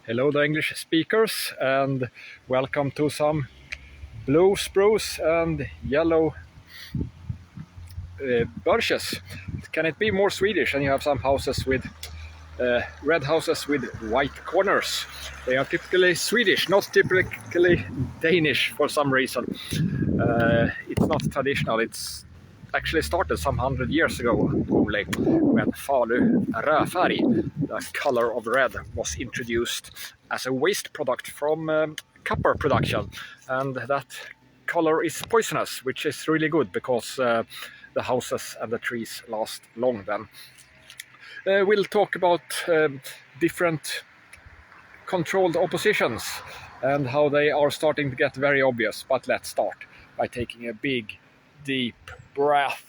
Hello, the English speakers, and welcome to some blue spruce and yellow birches. Can it be more Swedish? And you have some houses with red houses with white corners. They are typically Swedish, not typically Danish for some reason. It's not traditional. It's actually started some 100 years ago only, when Falu rödfärg, the color of red, was introduced as a waste product from copper production, and that color is poisonous, which is really good because the houses and the trees last long then. We'll talk about different controlled oppositions and how they are starting to get very obvious, but let's start by taking a big deep breath.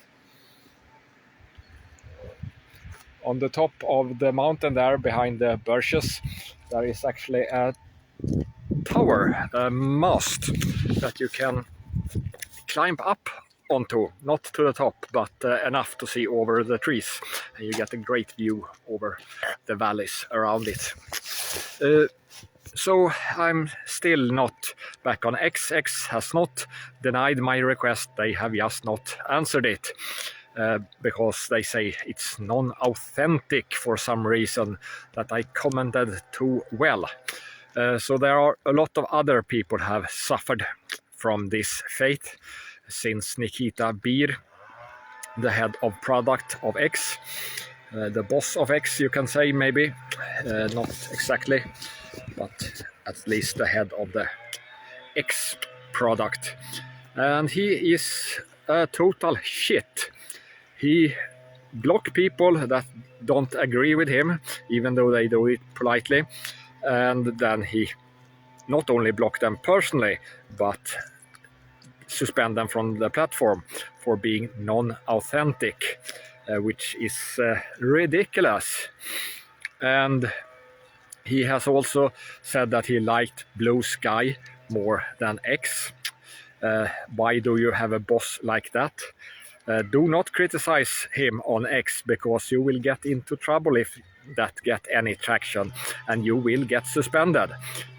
On the top of the mountain there behind the birches there is actually a tower, a mast that you can climb up onto, not to the top, but enough to see over the trees, and you get a great view over the valleys around it. So I'm still not back on X. X has not denied my request. They have just not answered it because they say it's non-authentic for some reason, that I commented too well. So there are a lot of other people have suffered from this fate since Nikita Beer, the head of product of X, the boss of X, you can say, maybe, not exactly, but at least the head of the X product. And he is a total shit. He blocks people that don't agree with him, even though they do it politely, and then he not only block them personally, but suspend them from the platform for being non-authentic, which is ridiculous. And he has also said that he liked Blue Sky more than X. Why do you have a boss like that? Do not criticize him on X, because you will get into trouble if that get any traction, and you will get suspended.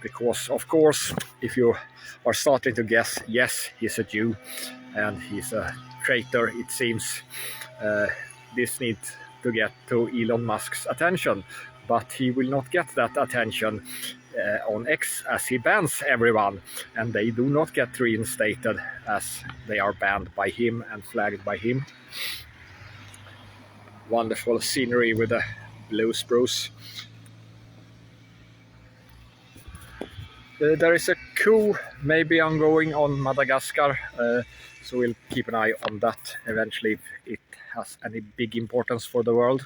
Because of course, if you are starting to guess, yes, he's a Jew and he's a traitor, it seems this needs to get to Elon Musk's attention, but he will not get that attention on X, as he bans everyone, and they do not get reinstated as they are banned by him and flagged by him. Wonderful scenery with a blue spruce. There is a coup maybe ongoing on Madagascar, so we'll keep an eye on that eventually if it has any big importance for the world.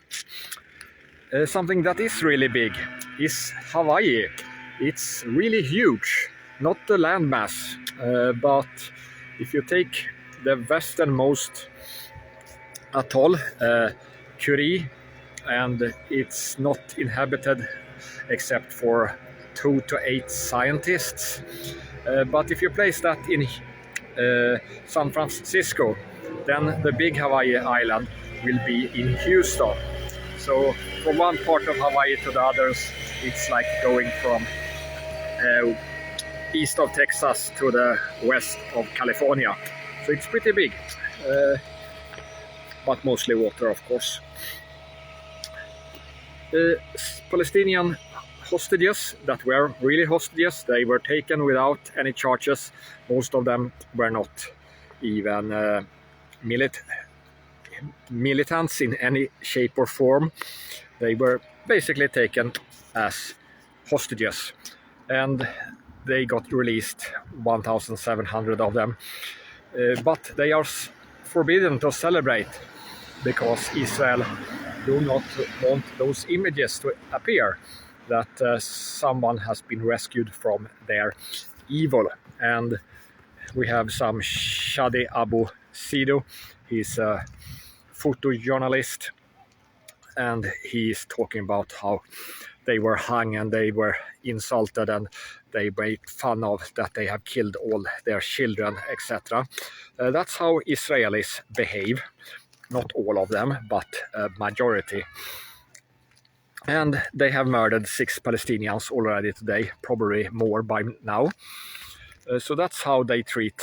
Something that is really big is Hawaii. It's really huge, not the landmass, but if you take the westernmost atoll, Curie, and it's not inhabited except for 2 to 8 scientists. But if you place that in San Francisco, then the big Hawaii island will be in Houston. So from one part of Hawaii to the others, it's like going from east of Texas to the west of California. So it's pretty big, but mostly water, of course. Palestinian hostages that were really hostages, they were taken without any charges. Most of them were not even militants in any shape or form. They were basically taken as hostages, and they got released, 1,700 of them, but they are forbidden to celebrate because Israel do not want those images to appear, that someone has been rescued from their evil. And we have some Shadi Abu Sido. He's a photojournalist, and he is talking about how they were hung and they were insulted and they made fun of that they have killed all their children, etc. That's how Israelis behave. Not all of them, but a majority. And they have murdered 6 Palestinians already today, probably more by now. So that's how they treat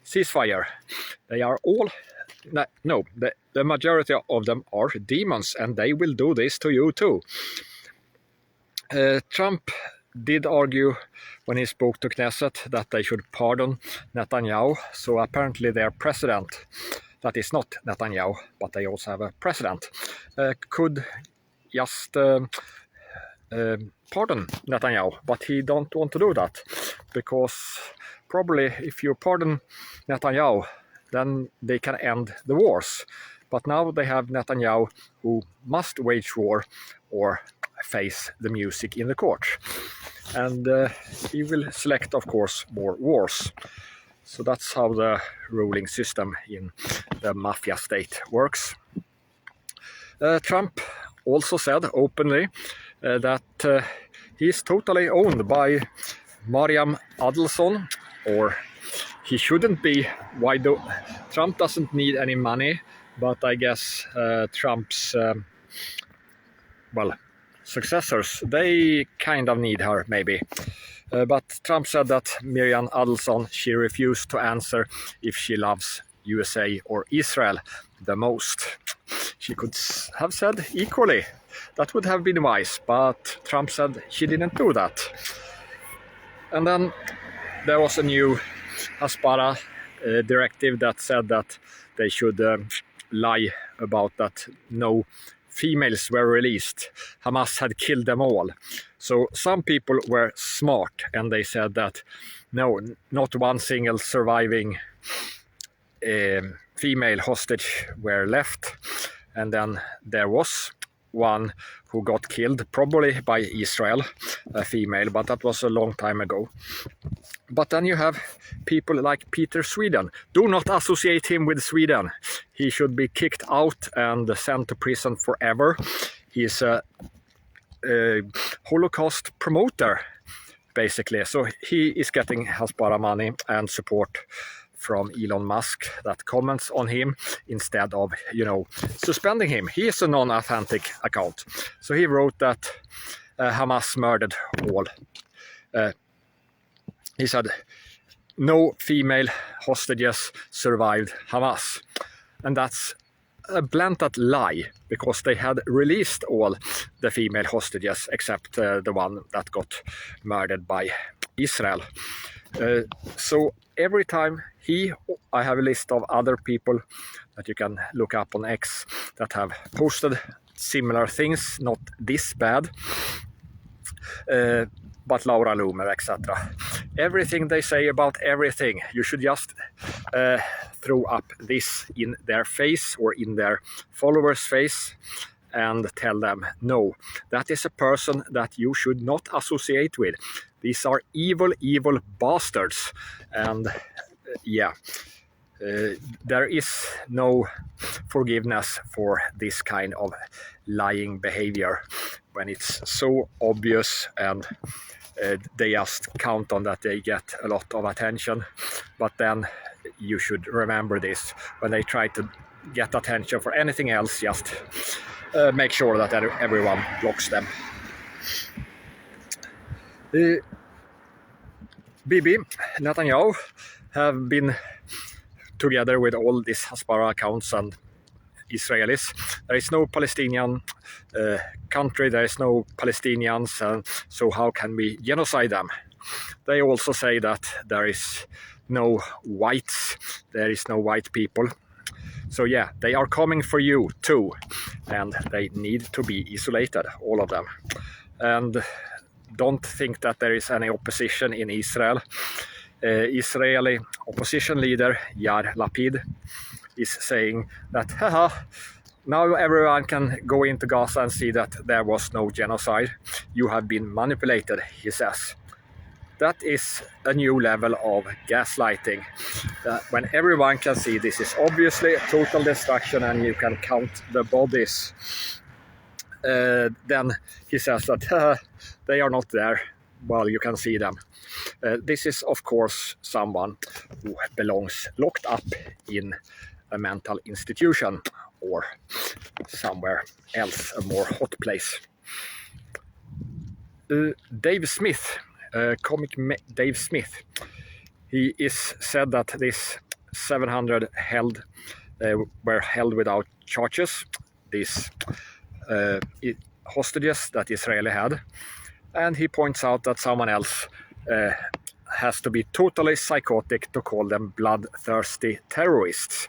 ceasefire. They are all, no, the majority of them are demons, and they will do this to you too. Trump did argue when he spoke to Knesset that they should pardon Netanyahu. So apparently their president, that is not Netanyahu, but they also have a president, could just pardon Netanyahu, but he don't want to do that, because probably if you pardon Netanyahu, then they can end the wars. But now they have Netanyahu who must wage war or face the music in the court. And he will select, of course, more wars. So that's how the ruling system in the mafia state works. Trump also said openly that he is totally owned by Mariam Adelson, or he shouldn't be. Why do Trump doesn't need any money, but I guess Trump's successors, they kind of need her maybe. But Trump said that Mariam Adelson, she refused to answer if she loves USA or Israel the most. She could have said equally. That would have been wise, but Trump said she didn't do that. And then there was a new Hasbara directive that said that they should lie about that no females were released. Hamas had killed them all. So some people were smart and they said that no, not one single surviving female hostage were left. And then there was one who got killed, probably by Israel, a female, but that was a long time ago. But then you have people like PeterSweden. Do not associate him with Sweden. He should be kicked out and sent to prison forever. He is a Holocaust promoter, basically. So he is getting Hasbara money and support from Elon Musk that comments on him instead of, suspending him. He is a non-authentic account. So he wrote that Hamas murdered all. He said, no female hostages survived Hamas. And that's a blatant lie, because they had released all the female hostages except the one that got murdered by Israel. So every time I have a list of other people that you can look up on X that have posted similar things, not this bad, but Laura Loomer, etc. Everything they say about everything, you should just throw up this in their face or in their followers' face and tell them, no, that is a person that you should not associate with. These are evil, evil bastards. And there is no forgiveness for this kind of lying behavior when it's so obvious and they just count on that they get a lot of attention. But then you should remember this. When they try to get attention for anything else, just make sure that everyone blocks them. Bibi Netanyahu have been together with all these Hasbara accounts and Israelis. There is no Palestinian country, there is no Palestinians, and so how can we genocide them? They also say that there is no whites, there is no white people. So yeah, they are coming for you too, and they need to be isolated, all of them. And don't think that there is any opposition in Israel. Israeli opposition leader Yair Lapid is saying that, now everyone can go into Gaza and see that there was no genocide. You have been manipulated, he says. That is a new level of gaslighting. When everyone can see this is obviously total destruction and you can count the bodies, then he says that they are not there. Well, you can see them. This is, of course, someone who belongs locked up in a mental institution or somewhere else, a more hot place. Dave Smith, Dave Smith, he is said that this 700 were held without charges, these hostages that Israel had, and he points out that someone else has to be totally psychotic to call them bloodthirsty terrorists.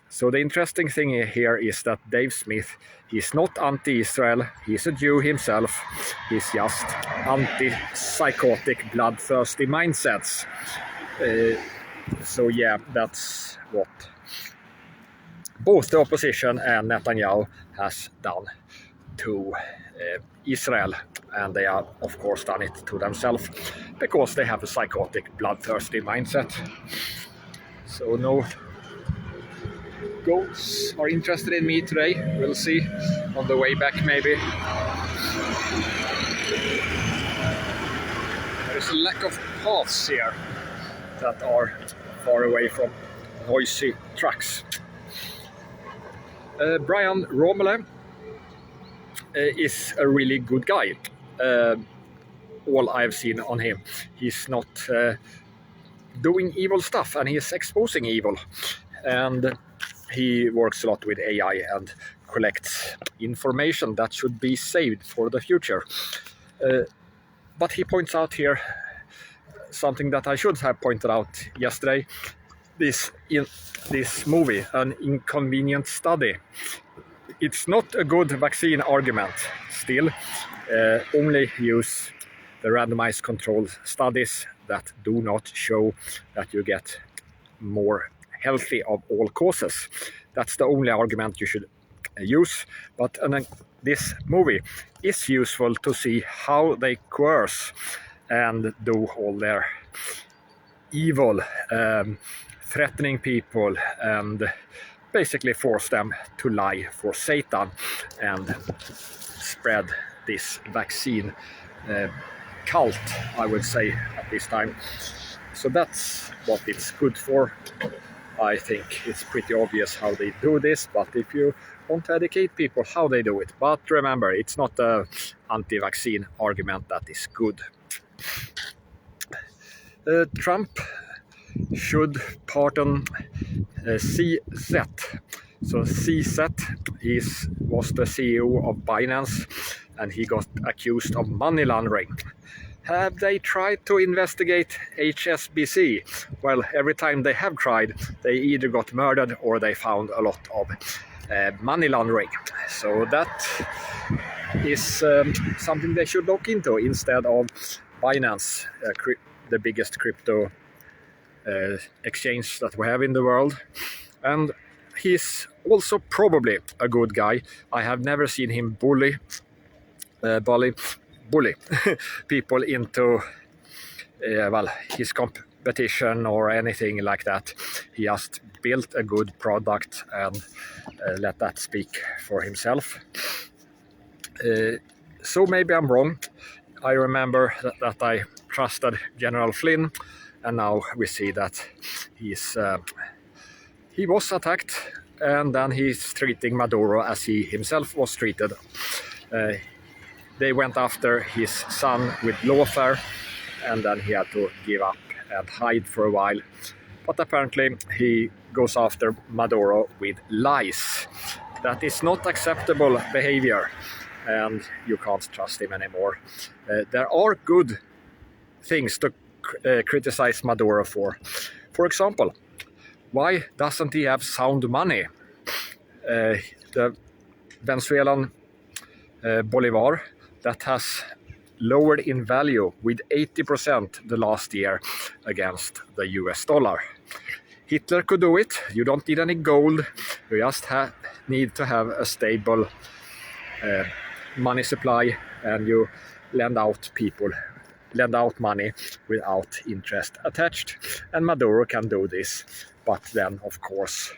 So the interesting thing here is that Dave Smith, he's not anti-Israel, he's a Jew himself, he's just anti-psychotic, bloodthirsty mindsets. So yeah, that's what both the opposition and Netanyahu has done to Israel, and they have of course done it to themselves because they have a psychotic, bloodthirsty mindset. So no goats are interested in me today. We'll see on the way back maybe. There's a lack of paths here that are far away from noisy trucks. Brian Romele is a really good guy. All I've seen on him, he's not doing evil stuff, and he is exposing evil, and he works a lot with AI and collects information that should be saved for the future. But he points out here something that I should have pointed out yesterday. In this movie, An Inconvenient Study, it's not a good vaccine argument. Still, only use the randomized controlled studies that do not show that you get more healthy of all causes. That's the only argument you should use. But this movie is useful to see how they coerce and do all their evil, threatening people and basically force them to lie for Satan and spread this vaccine cult, I would say, at this time. So that's what it's good for. I think it's pretty obvious how they do this, but if you want to educate people how they do it. But remember, it's not an anti-vaccine argument that is good. Trump should pardon CZ. So CZ was the CEO of Binance, and he got accused of money laundering. Have they tried to investigate HSBC? Well, every time they have tried, they either got murdered or they found a lot of money laundering. So that is something they should look into instead of Binance, the biggest crypto exchange that we have in the world. And he's also probably a good guy. I have never seen him bully people into his competition or anything like that. He just built a good product and let that speak for himself. So maybe I'm wrong. I remember that I trusted General Flynn, and now we see that he was attacked, and then he's treating Maduro as he himself was treated. They went after his son with lawfare, and then he had to give up and hide for a while. But apparently he goes after Maduro with lies. That is not acceptable behavior, and you can't trust him anymore. There are good things to criticize Maduro for. For example, why doesn't he have sound money? The Venezuelan bolivar that has lowered in value with 80% the last year against the US dollar. Hitler could do it. You don't need any gold. You just need to have a stable money supply, and you lend out money without interest attached. And Maduro can do this, but then of course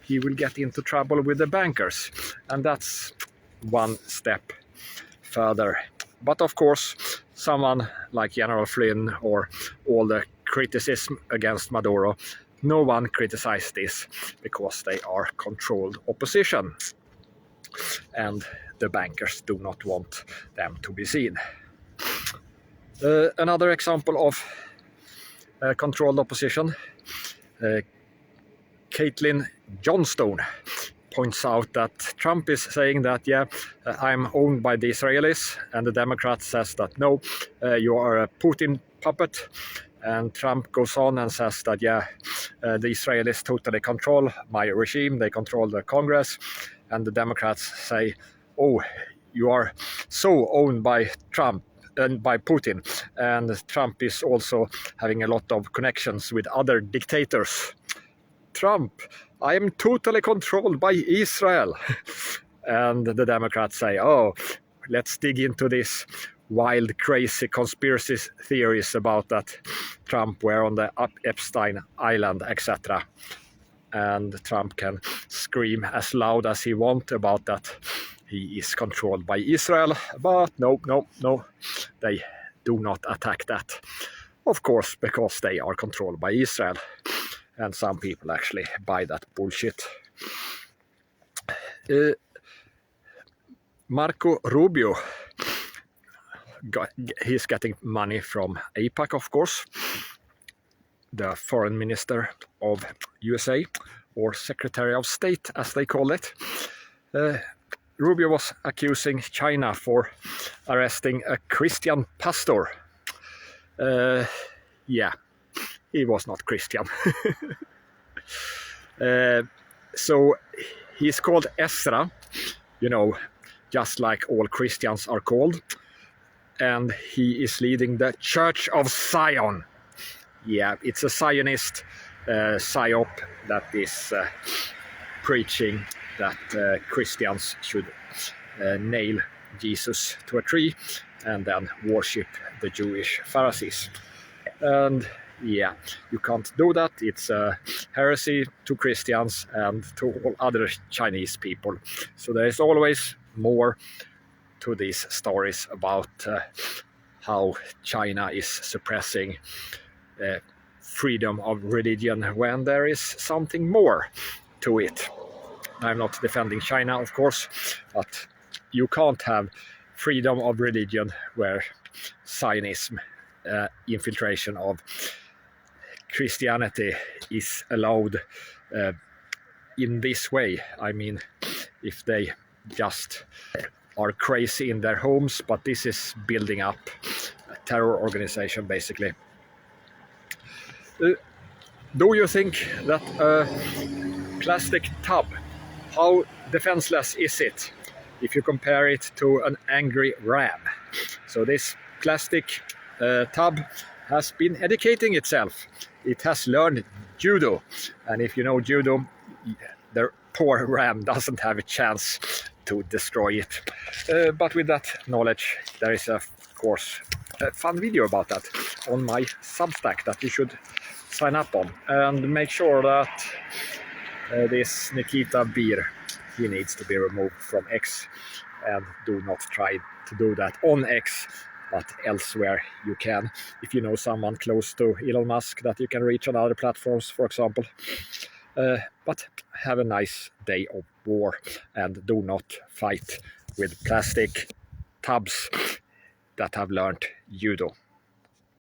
he will get into trouble with the bankers, and that's one step further. But of course, someone like General Flynn or all the criticism against Maduro, no one criticizes this because they are controlled opposition. And the bankers do not want them to be seen. Another example of controlled opposition, Caitlin Johnstone points out that Trump is saying that, yeah, I'm owned by the Israelis, and the Democrats says that, no, you are a Putin puppet. And Trump goes on and says that, yeah, the Israelis totally control my regime, they control the Congress, and the Democrats say, oh, you are so owned by Trump and by Putin, and Trump is also having a lot of connections with other dictators. Trump, I am totally controlled by Israel. And the Democrats say, oh, let's dig into this wild, crazy conspiracy theories about that Trump were on the Epstein Island, etc. And Trump can scream as loud as he wants about that he is controlled by Israel, but no, they do not attack that. Of course, because they are controlled by Israel. And some people actually buy that bullshit. Marco Rubio, he's getting money from AIPAC, of course, the foreign minister of USA, or Secretary of State, as they call it. Rubio was accusing China for arresting a Christian pastor. Yeah, he was not Christian. So he's called Ezra, you know, just like all Christians are called. And he is leading the Church of Zion. Yeah, it's a Zionist psyop that is preaching that Christians should nail Jesus to a tree and then worship the Jewish Pharisees. And yeah, you can't do that. It's a heresy to Christians and to all other Chinese people. So there is always more to these stories about how China is suppressing freedom of religion when there is something more to it. I'm not defending China, of course, but you can't have freedom of religion where Zionism, infiltration of Christianity is allowed in this way. I mean, if they just are crazy in their homes, but this is building up a terror organization, basically. Do you think that a plastic tub, how defenseless is it if you compare it to an angry ram? So this plastic tub has been educating itself. It has learned judo, and if you know judo, the poor ram doesn't have a chance to destroy it. But with that knowledge, there is of course a fun video about that on my Substack that you should sign up on, and make sure that this Nikita Beer, he needs to be removed from X, and do not try to do that on X, but elsewhere you can. If you know someone close to Elon Musk that you can reach on other platforms, for example. But have a nice day of war, and do not fight with plastic tubs that have learned judo.